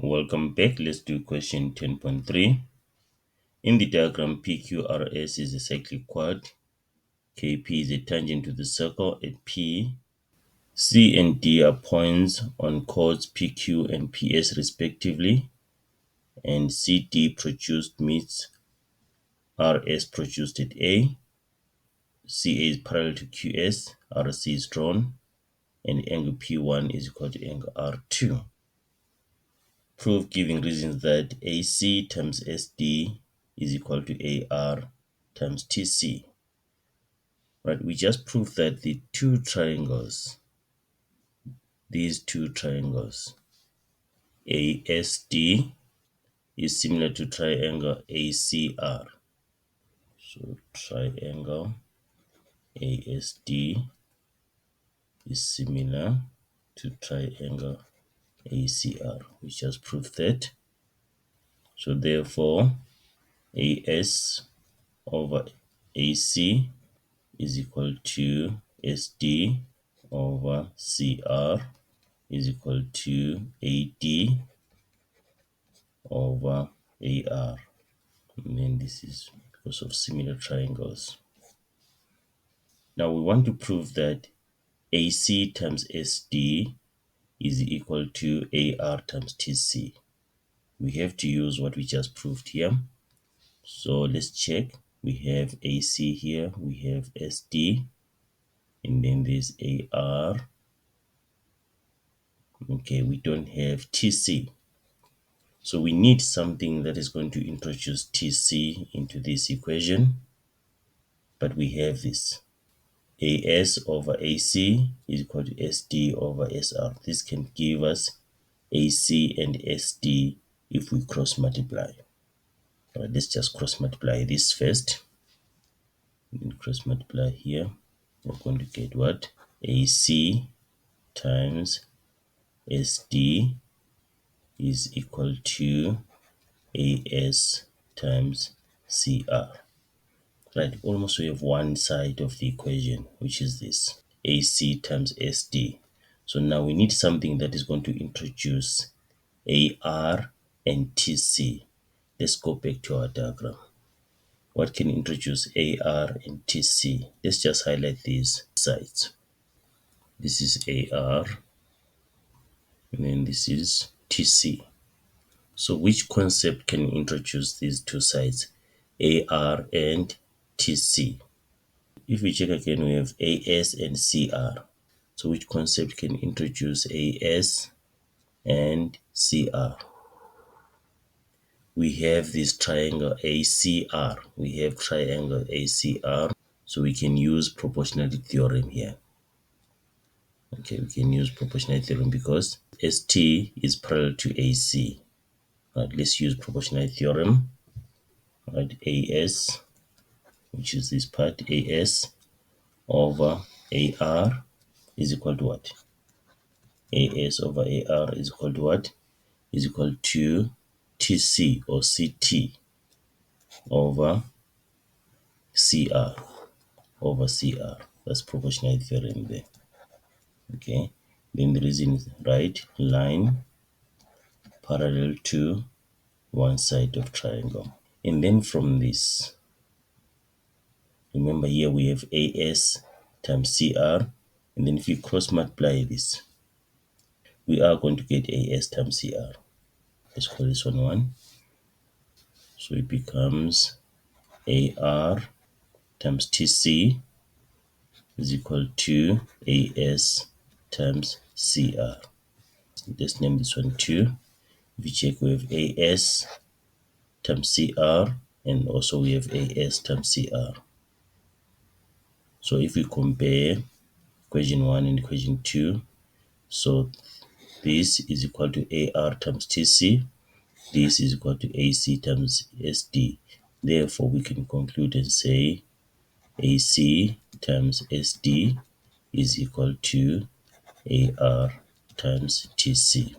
Welcome back. Let's do question 10.3. In the diagram, PQRS is a cyclic quad. KP is a tangent to the circle at P. C and D are points on chords PQ and PS respectively. And CD produced meets RS produced at A. CA is parallel to QS. RC is drawn. And angle P1 is equal to angle R2. Proof giving reasons that AC times SD is equal to AR times TC. Right, we just proved that these two triangles, ASD is similar to triangle ACR. So triangle ASD is similar to triangle ACR. We just proved that. So therefore, AS over AC is equal to SD over CR is equal to AD over AR. And then this is because of similar triangles. Now we want to prove that AC times SD is equal to AR times TC. We have to use what we just proved here. So let's check. We have AC here, we have SD, and then there's AR. Okay, we don't have TC. So we need something that is going to introduce TC into this equation. But we have this. AS over AC is equal to SD over SR. This can give us AC and SD if we cross multiply. Right, let's just cross multiply this first. Then cross multiply here. We're going to get what? AC times SD is equal to AS times CR. Right, almost we have one side of the equation, which is this, AC times SD. So now we need something that is going to introduce AR and TC. Let's go back to our diagram. What can introduce AR and TC? Let's just highlight these sides. This is AR, and then this is TC. So which concept can introduce these two sides, AR and TC? If we check again, we have AS and CR. So which concept can introduce AS and CR? We have this triangle ACR. We have triangle ACR. So we can use proportionality theorem here. Okay, we can use proportionality theorem because ST is parallel to AC. Right, let's use proportionality theorem. Right, AS, which is this part, AS over AR is equal to what? AS over AR is equal to what? Is equal to TC or CT over CR over CR. That's proportionality theorem there. Okay, then the reason is right line parallel to one side of triangle. And then from this, remember here we have AS times CR, and then if you cross multiply this, we are going to get AS times CR. Let's call this one 1. So it becomes AR times TC is equal to AS times CR. Let's name this one 2. If you check, we have AS times CR, and also we have AS times CR. So if we compare equation 1 and equation 2, so this is equal to AR times TC, this is equal to AC times SD. Therefore, we can conclude and say AC times SD is equal to AR times TC.